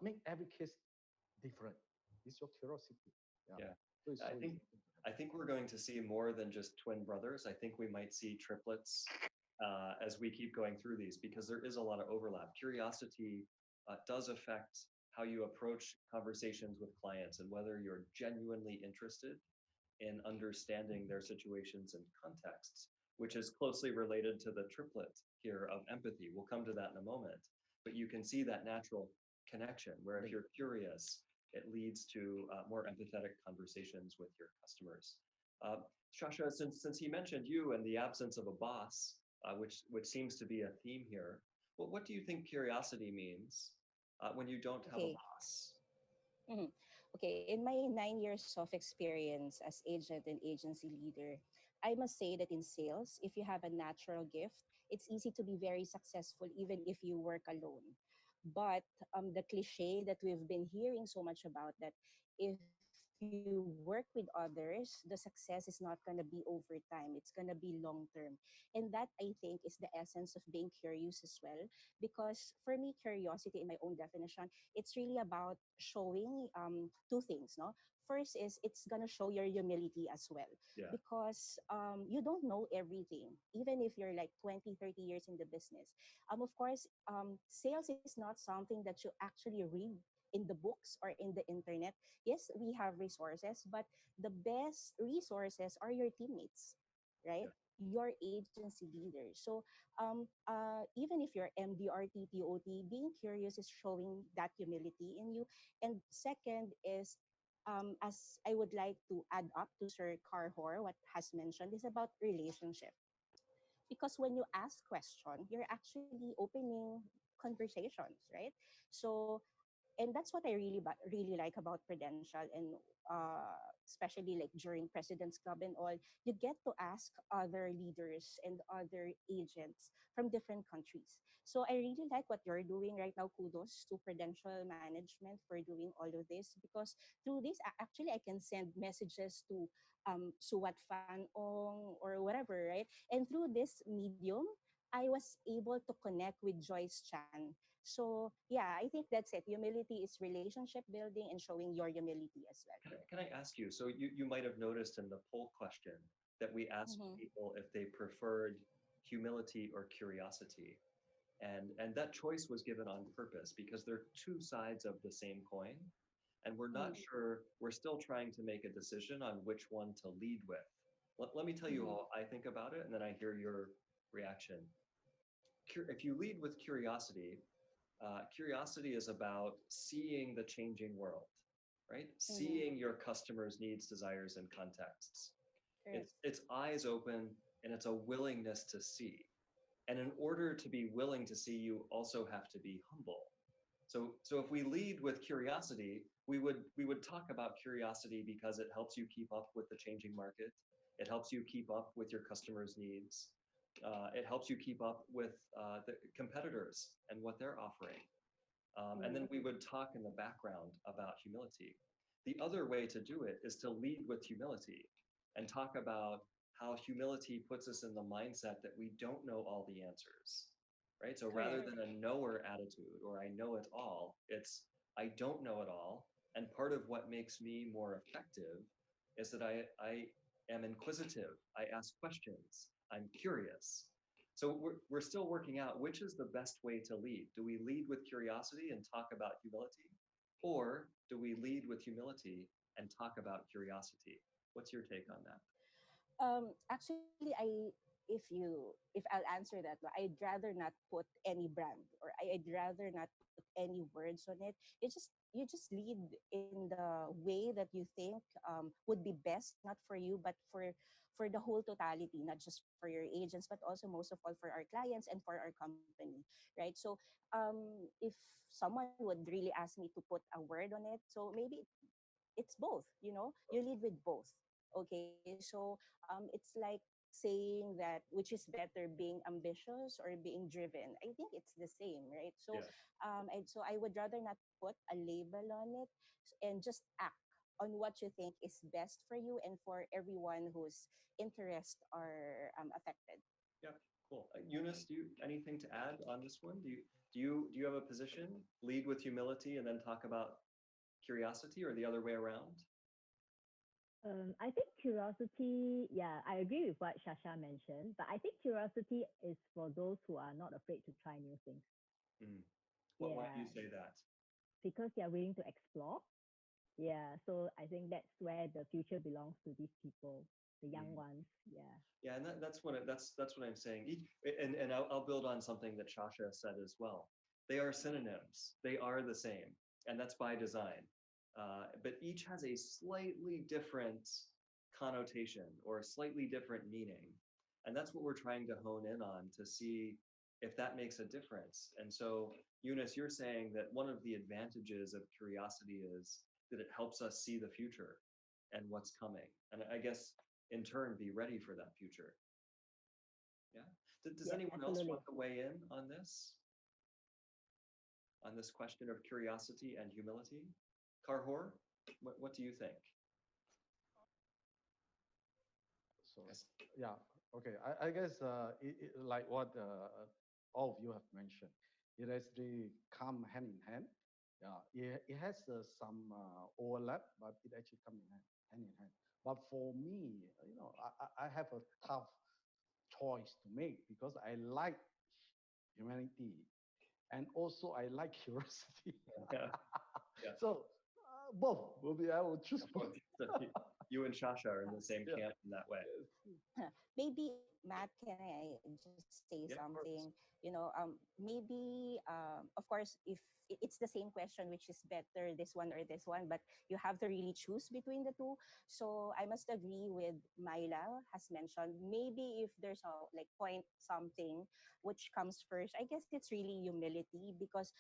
make every case different? It's your curiosity. Yeah. Yeah. So it's I so think important. I think we're going to see more than just twin brothers. I think we might see triplets as we keep going through these because there is a lot of overlap. Curiosity does affect how you approach conversations with clients and whether you're genuinely interested in understanding their situations and contexts, which is closely related to the triplet here of empathy. We'll come to that in a moment. But you can see that natural connection where if you're curious, it leads to more empathetic conversations with your customers. Uh, Shasha, since he mentioned you and the absence of a boss, which seems to be a theme here, well, what do you think curiosity means when you don't have a Okay. boss? Mhm. Okay, in my 9 years of experience as agent and agency leader, I must say that in sales, if you have a natural gift, it's easy to be very successful even if you work alone. But the cliche that we've been hearing so much about that if you work with others, the success is not going to be over time. It's going to be long term. And that I think is the essence of being curious as well. Because for me, curiosity in my own definition, it's really about showing two things. No, first is it's gonna show your humility as well Yeah, because you don't know everything even if you're like 20, 30 years in the business. Of course, sales is not something that you actually read in the books or in the internet. Yes, we have resources, but the best resources are your teammates, right? yeah, Your agency leader. So even if you're MDRT, TOT, being curious is showing that humility in you. And second is, as I would like to add up to Sir Carhor, what has mentioned is about relationship. Because when you ask question, you're actually opening conversations, right? So and that's what I really like about Prudential and especially like during President's Club and all, you get to ask other leaders and other agents from different countries. So I really like what you're doing right now. Kudos to Prudential Management for doing all of this because through this, actually I can send messages to Suwat Fan Ong or whatever, right? And through this medium, I was able to connect with Joyce Chan. So yeah, I think that's it. Humility is relationship building and showing your humility as well. Can I ask you? So you might have noticed in the poll question that we asked Mm-hmm. people if they preferred humility or curiosity. And that choice was given on purpose because they're two sides of the same coin. And we're not Mm-hmm. sure, we're still trying to make a decision on which one to lead with. Let me tell you Mm-hmm. how I think about it, and then I hear your reaction. If you lead with curiosity, curiosity is about seeing the changing world, right? Mm-hmm. Seeing your customers' needs, desires, and contexts. Correct. It's eyes open and it's a willingness to see. And in order to be willing to see, you also have to be humble. So if we lead with curiosity, we would talk about curiosity because it helps you keep up with the changing market. It helps you keep up with your customers' needs. It helps you keep up with the competitors and what they're offering. And Mm-hmm. then we would talk in the background about humility. The other way to do it is to lead with humility and talk about how humility puts us in the mindset that we don't know all the answers, right? So rather Correct. than a knower attitude or I know it all, it's I don't know it all. And part of what makes me more effective is that I am inquisitive. I ask questions. I'm curious. So we're still working out which is the best way to lead. Do we lead with curiosity and talk about humility? Or do we lead with humility and talk about curiosity? What's your take on that? Actually, if I'll answer that, no, I'd rather not put any brand or I'd rather not put any words on it. You just lead in the way that you think would be best, not for you, but for the whole totality, not just for your agents, but also most of all for our clients and for our company, right? So if someone would really ask me to put a word on it, so maybe it's both, you lead with both. Okay, so it's like saying that which is better, being ambitious or being driven. I think it's the same, right? So Yeah. I would rather not put a label on it and just act on what you think is best for you and for everyone whose interests are affected. Yeah. Cool. Eunice, anything to add on this one? Do you have a position? Lead with humility and then talk about curiosity, or the other way around? I think curiosity, yeah, I agree with what Shasha mentioned, but I think curiosity is for those who are not afraid to try new things. Mm. Why do you Yeah, say that? because they are willing to explore. Yeah, so I think that's where the future belongs to these people, the young Mm. ones. Yeah. Yeah, and that's what I'm saying. And I'll build on something that Shasha said as well. They are synonyms. They are the same, and that's by design. But each has a slightly different connotation or a slightly different meaning, and that's what we're trying to hone in on to see if that makes a difference. And so, Eunice, you're saying that one of the advantages of curiosity is that it helps us see the future and what's coming, and I guess in turn be ready for that future. Yeah. Does Yes, anyone else absolutely. want to weigh in on this question of curiosity and humility? Karhor, what do you think? So Yes. yeah, okay. I guess like what all of you have mentioned, it actually come hand in hand. Yeah, it has some overlap, but it actually come in hand in hand. But for me, I have a tough choice to make because I like humanity and also I like curiosity. Yeah. Yeah. So both will be. I will choose both. So you and Shasha are in the same Yeah. camp in that way. Maybe Matt, can I just say Yeah, of course. something? Maybe of course, if it's the same question, which is better, this one or this one, but you have to really choose between the two. So I must agree with Myla has mentioned. Maybe if there's a like point something which comes first, I guess it's really humility because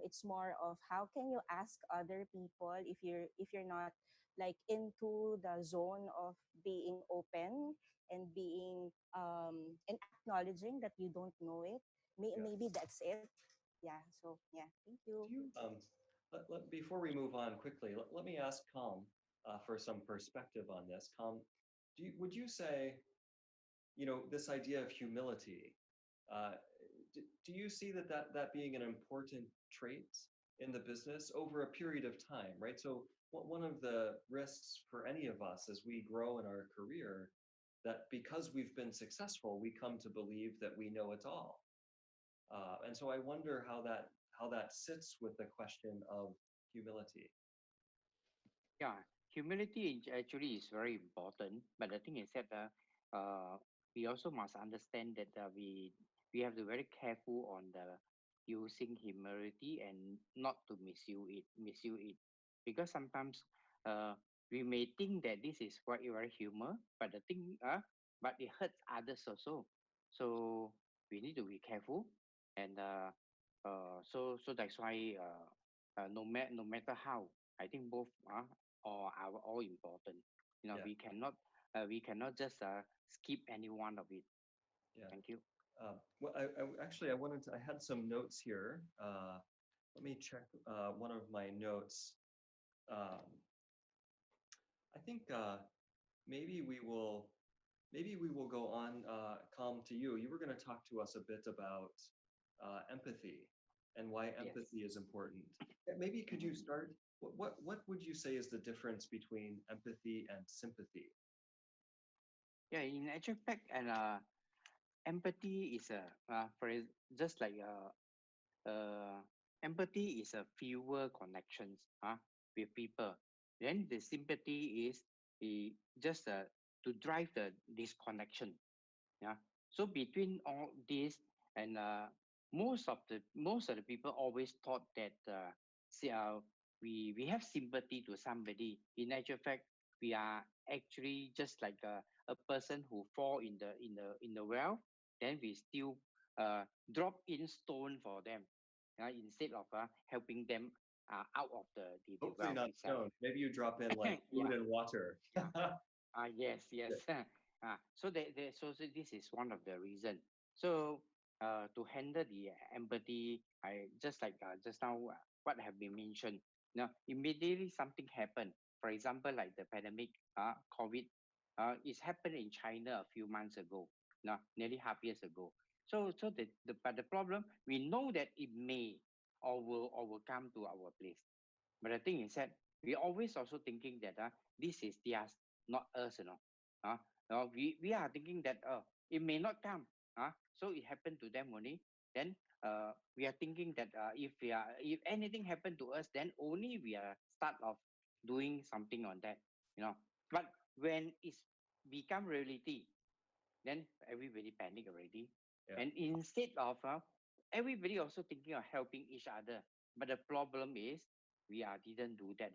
it's more of how can you ask other people if you're not like into the zone of being open and being and acknowledging that you don't know it. Yeah. Maybe that's it. Yeah. So yeah, thank you. Do you, before we move on quickly, let me ask Calm for some perspective on this. Calm, would you say, this idea of humility, uh, do you see that being an important trait in the business over a period of time, right? So one of the risks for any of us as we grow in our career, that because we've been successful, we come to believe that we know it all. And so I wonder how that sits with the question of humility. Yeah, humility actually is very important. But the thing is that we also must understand that we have to very careful on the using humility and not to misuse it, because sometimes we may think that this is quite very humor, but but it hurts others also. So we need to be careful, and so that's why no matter how, I think both are all important. Yeah, We cannot just skip any one of it. yeah. Thank you. Well, I had some notes here. Let me check one of my notes. Um, I think maybe we will go on. Calm, to you. You were going to talk to us a bit about empathy and why Yes. empathy is important. Maybe could you start? What would you say is the difference between empathy and sympathy? Yeah, in actual fact, and empathy is just like empathy is a fewer connections with people. Then the sympathy is just to drive this connection. Yeah. So between all this, and most of the people always thought that we have sympathy to somebody. In actual fact, we are actually just like a person who fall in the well. Then we still drop in stone for them, instead of helping them out of the Hopefully well not itself. stone. Maybe you drop in like food Yeah. and water. Yeah. Yes, yes. So this is one of the reason. So to handle the empathy, I just like just now what have been mentioned. Now immediately something happened. For example, like the pandemic, COVID, it's happened in China a few months ago. now nearly half years ago. So but the problem, we know that it may or will come to our place. But the thing is that we always also thinking that this is theirs, not us, Uh, we are thinking that it may not come. So it happened to them only. Then we are thinking that if anything happened to us, then only we are start of doing something on that, But when it's become reality, then everybody panic already. Yeah. And instead of everybody also thinking of helping each other, but the problem is didn't do that,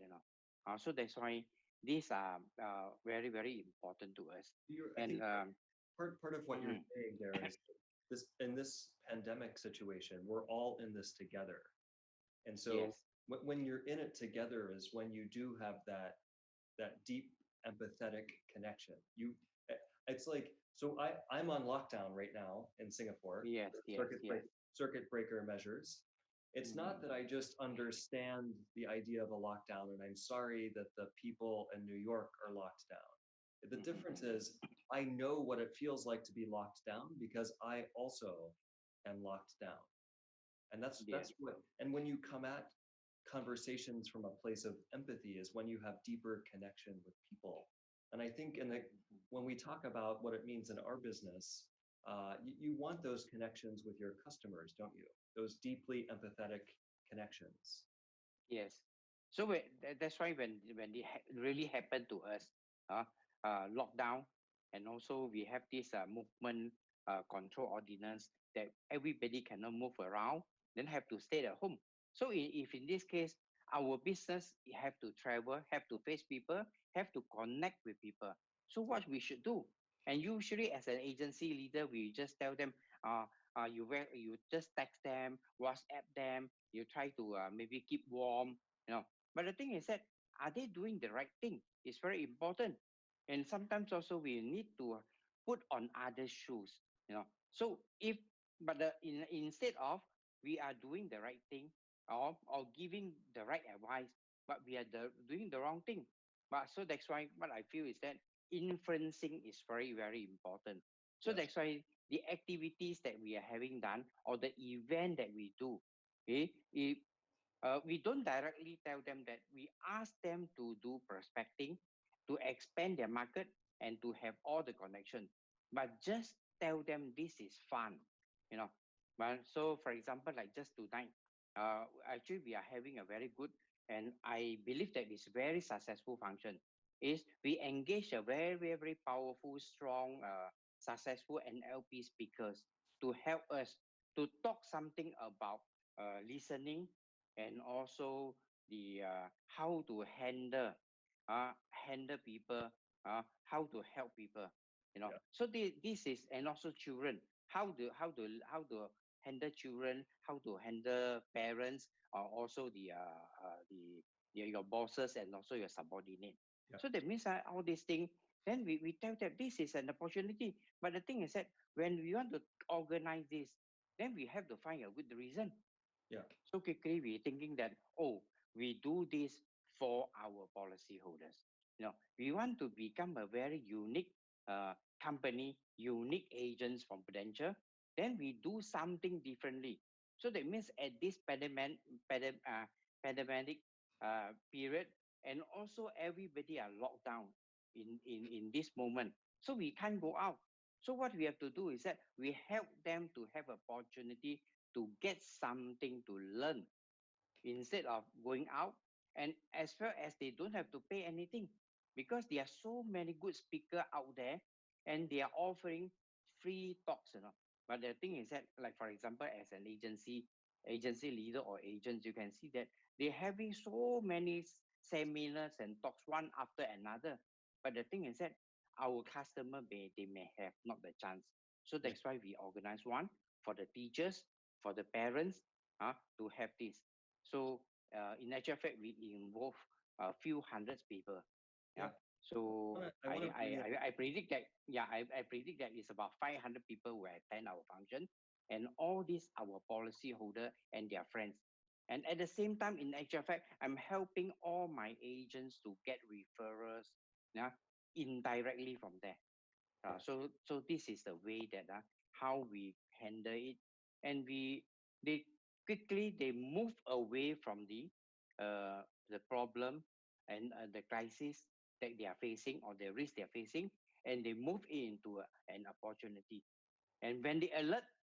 So that's why these are very very important to us. I And think part of what you're mm, saying there is this in this pandemic situation, we're all in this together. And so yes, when you're in it together is when you do have that deep empathetic connection. It's like, so I'm on lockdown right now in Singapore, yes, yes, yes. circuit breaker measures. It's not Mm, that I just understand the idea of a lockdown and I'm sorry that the people in New York are locked down. The difference is I know what it feels like to be locked down because I also am locked down. And that's yeah, what, and when you come at conversations from a place of empathy is when you have deeper connection with people. And I think when we talk about what it means in our business, you want those connections with your customers, don't you? Those deeply empathetic connections. yes. So that's why when it really happened to us, uh, lockdown, and also we have this movement control ordinance that everybody cannot move around, then have to stay at home. So if in this case, our business have to travel, have to face people, have to connect with people. So what we should do? And usually as an agency leader, we just tell them, you just text them, WhatsApp them, you try to maybe keep warm, But the thing is that, are they doing the right thing? It's very important. And sometimes also we need to put on other shoes, So instead of we are doing the right thing, or giving the right advice, but we are doing the wrong thing. But so that's why what I feel is that influencing is very, very important. So Yes. that's why the activities that we are having done, or the event that we do, we don't directly tell them that. We ask them to do prospecting, to expand their market, and to have all the connection. But just tell them this is fun, you know. But so, for example, like just tonight, actually we are having a very good, and I believe that it's very successful function. Is we engage a very, very, very powerful, strong, successful NLP speakers to help us to talk something about listening, and also the how to handle people, how to help people, Yeah. So this is, and also children, how to handle children, how to handle parents, or also your bosses, and also your subordinate. Yeah. So that means all these things, then we tell that this is an opportunity. But the thing is that when we want to organize this, then we have to find a good reason. Yeah. So quickly we're thinking that, oh, we do this for our policyholders. We want to become a very unique company, unique agents from Prudential. Then we do something differently. So that means at this pandemic period, and also everybody are locked down in this moment. So we can't go out. So what we have to do is that we help them to have opportunity to get something to learn instead of going out, and as well as they don't have to pay anything, because there are so many good speakers out there, and they are offering free talks, But the thing is that, like for example, as an agency leader or agents, you can see that they're having so many seminars and talks one after another. But the thing is that our customer they may have not the chance. So Yeah. that's why we organize one for the teachers, for the parents, to have this. So in actual fact, we involve a few hundreds people. Yeah. Yeah. So I want to bring in, I predict that, I predict that it's about 500 people who attend our function, and all these our policy holder and their friends. And at the same time, in actual fact, I'm helping all my agents to get referrals, yeah, indirectly from there. So this is the way that how we handle it, and they quickly they move away from the problem and the crisis that they are facing or the risk they are facing, and they move into an opportunity. And when they alert